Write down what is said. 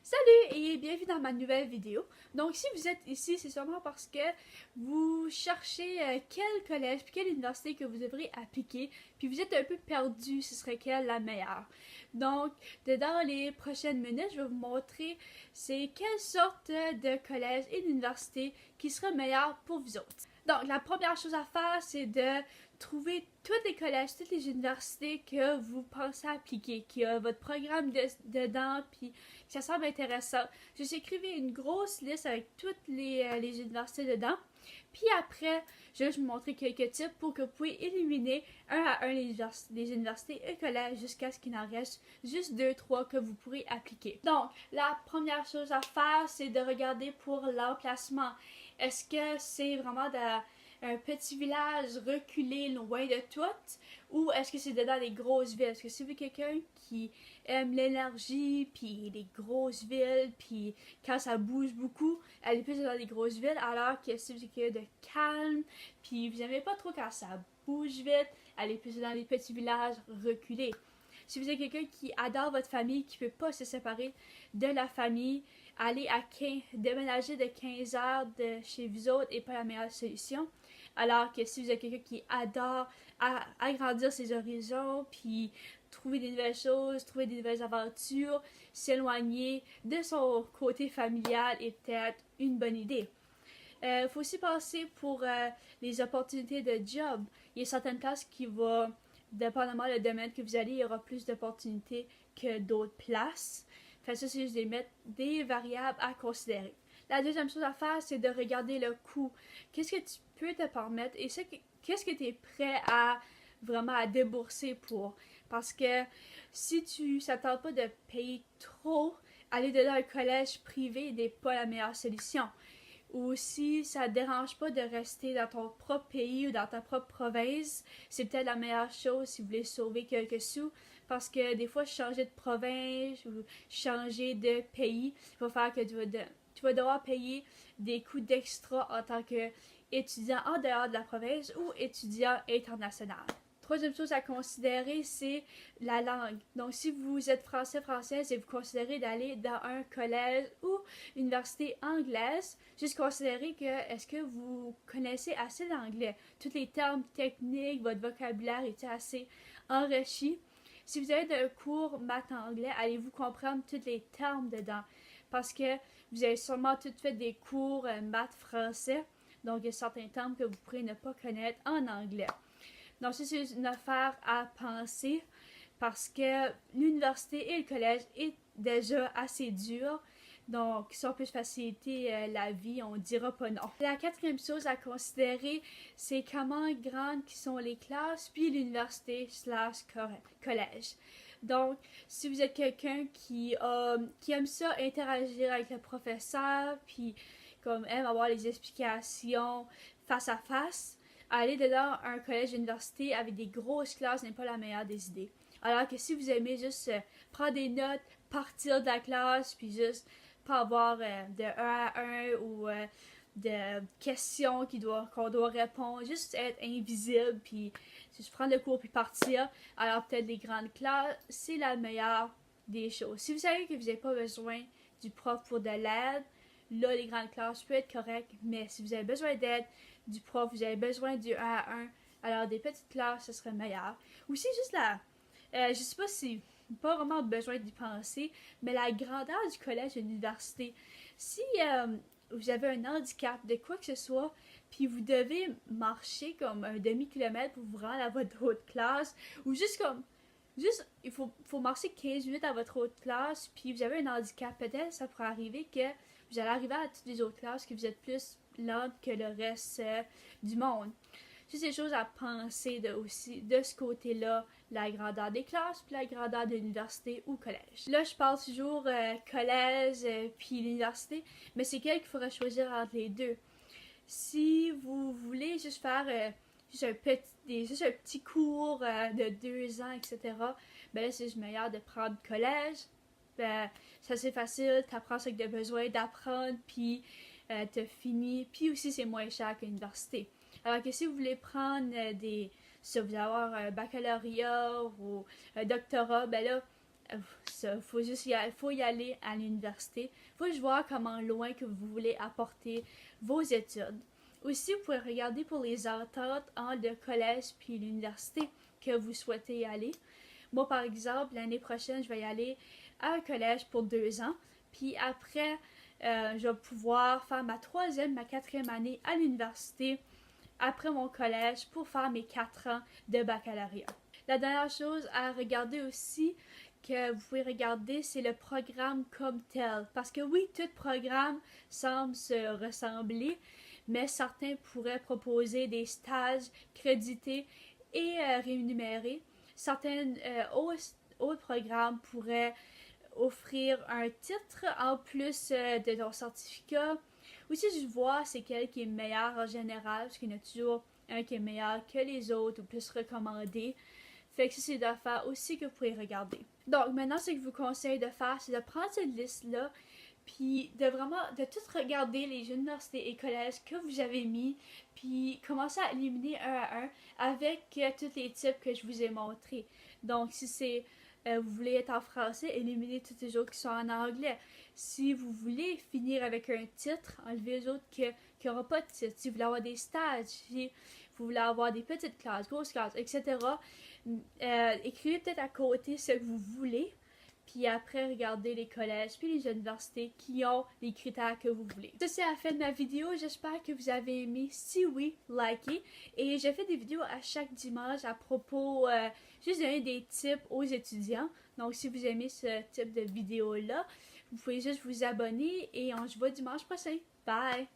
Salut et bienvenue dans ma nouvelle vidéo. Donc si vous êtes ici, c'est sûrement parce que vous cherchez quel collège puis quelle université que vous devrez appliquer, puis vous êtes un peu perdu, ce serait quelle la meilleure. Donc dans les prochaines minutes, je vais vous montrer c'est quelle sorte de collège et d'université qui sera meilleure pour vous autres. Donc la première chose à faire, c'est de trouver tous les collèges, toutes les universités que vous pensez appliquer, qui a votre programme dedans, puis ça semble intéressant. Juste écrivez une grosse liste avec toutes les universités dedans. Puis après, je vais vous montrer quelques tips pour que vous puissiez éliminer un à un les universités et collèges jusqu'à ce qu'il en reste juste 2-3 que vous pourrez appliquer. Donc, la première chose à faire, c'est de regarder pour l'emplacement. Est-ce que c'est vraiment un petit village reculé loin de tout, ou est-ce que c'est dans les grosses villes? Est-ce que si vous êtes quelqu'un qui aime l'énergie, puis les grosses villes, puis quand ça bouge beaucoup, allez plus dans les grosses villes, alors que si vous êtes quelqu'un de calme, puis vous n'aimez pas trop quand ça bouge vite, allez plus dans les petits villages reculés. Si vous êtes quelqu'un qui adore votre famille, qui ne peut pas se séparer de la famille, aller déménager de 15 heures de chez vous autres n'est pas la meilleure solution. Alors que si vous êtes quelqu'un qui adore agrandir ses horizons, puis trouver des nouvelles choses, trouver des nouvelles aventures, s'éloigner de son côté familial est peut-être une bonne idée. Il faut aussi penser pour les opportunités de job. Il y a certaines places qui vont, dépendamment du domaine que vous allez, il y aura plus d'opportunités que d'autres places. Fait ça, c'est juste des variables à considérer. La deuxième chose à faire, c'est de regarder le coût. Qu'est-ce que tu peux te permettre et qu'est-ce que tu es prêt à vraiment à débourser pour. Parce que si ça ne tente pas de payer trop, aller dans un collège privé n'est pas la meilleure solution. Ou si ça ne dérange pas de rester dans ton propre pays ou dans ta propre province, c'est peut-être la meilleure chose si vous voulez sauver quelques sous. Parce que des fois, changer de province ou changer de pays va faire que tu vas devoir payer des coûts d'extra en tant qu'étudiant en dehors de la province ou étudiant international. Troisième chose à considérer, c'est la langue. Donc, si vous êtes française et vous considérez d'aller dans un collège ou université anglaise, juste considérez que est-ce que vous connaissez assez l'anglais. Tous les termes techniques, votre vocabulaire est assez enrichi. Si vous avez un cours maths anglais, allez-vous comprendre tous les termes dedans? Parce que vous avez sûrement tout fait des cours maths français. Donc, il y a certains termes que vous pourrez ne pas connaître en anglais. Donc, ça, c'est une affaire à penser parce que l'université et le collège est déjà assez dur. Donc, si on peut faciliter la vie, on ne dira pas non. La quatrième chose à considérer, c'est comment grandes sont les classes, puis l'université / collège. Donc, si vous êtes quelqu'un qui aime ça, interagir avec le professeur, puis comme aime avoir les explications face à face, aller dans un collège université avec des grosses classes n'est pas la meilleure des idées. Alors que si vous aimez juste prendre des notes, partir de la classe, puis juste pas avoir de 1 à 1 ou de questions qu'on doit répondre, juste être invisible, puis juste prendre le cours puis partir, alors peut-être les grandes classes, c'est la meilleure des choses. Si vous savez que vous n'avez pas besoin du prof pour de l'aide, là, les grandes classes peuvent être correctes, mais si vous avez besoin d'aide du prof, vous avez besoin du 1 à 1, alors des petites classes, ce serait meilleur. Aussi, juste je sais pas si pas vraiment besoin d'y penser, mais la grandeur du collège et de l'université. Si vous avez un handicap de quoi que ce soit, puis vous devez marcher comme un demi-kilomètre pour vous rendre à votre autre classe, ou il faut marcher 15 minutes à votre autre classe, puis vous avez un handicap, peut-être ça pourrait arriver que vous allez arriver à toutes les autres classes, que vous êtes plus lente que le reste du monde. C'est des choses à penser aussi de ce côté-là, la grandeur des classes puis la grandeur de l'université ou collège. Là, je parle toujours collège puis l'université, mais c'est quel qu'il faudra choisir entre les deux. Si vous voulez juste faire juste un petit cours de 2 ans, etc., ben là, c'est juste meilleur de prendre collège. Ben, c'est assez facile, t'apprends ce que tu as besoin d'apprendre, puis t'as fini, puis aussi c'est moins cher qu'à l'université. Alors que si vous voulez prendre si vous voulez avoir un baccalauréat ou un doctorat, ben là, faut y aller à l'université. Faut juste voir comment loin que vous voulez apporter vos études. Aussi, vous pouvez regarder pour les attentes entre le collège puis l'université que vous souhaitez y aller. Moi, par exemple, l'année prochaine, je vais y aller à un collège pour 2 ans. Puis après, je vais pouvoir faire ma 3e, ma 4e année à l'université après mon collège pour faire mes 4 ans de baccalauréat. La dernière chose à regarder aussi, que vous pouvez regarder, c'est le programme comme tel. Parce que oui, tout programme semble se ressembler, mais certains pourraient proposer des stages crédités et rémunérés. Certains autres programmes pourraient offrir un titre en plus de ton certificat. Aussi, je vois c'est quel qui est meilleur en général, parce qu'il y en a toujours un qui est meilleur que les autres ou plus recommandé. Fait que ça, c'est des affaires aussi que vous pouvez regarder. Donc, maintenant, ce que je vous conseille de faire, c'est de prendre cette liste-là, puis de tout regarder les universités et collèges que vous avez mis, puis commencer à éliminer un à un avec tous les types que je vous ai montrés. Donc, si c'est vous voulez être en français, éliminez tous les autres qui sont en anglais. Si vous voulez finir avec un titre, enlevez les autres qui n'auront pas de titre. Si vous voulez avoir des stages, si vous voulez avoir des petites classes, grosses classes, etc., écrivez peut-être à côté ce que vous voulez, puis après, regardez les collèges puis les universités qui ont les critères que vous voulez. Ça, c'est la fin de ma vidéo. J'espère que vous avez aimé. Si oui, likez. Et je fais des vidéos à chaque dimanche à propos, juste donner des tips aux étudiants. Donc, si vous aimez ce type de vidéo-là, vous pouvez juste vous abonner et on se voit dimanche prochain. Bye!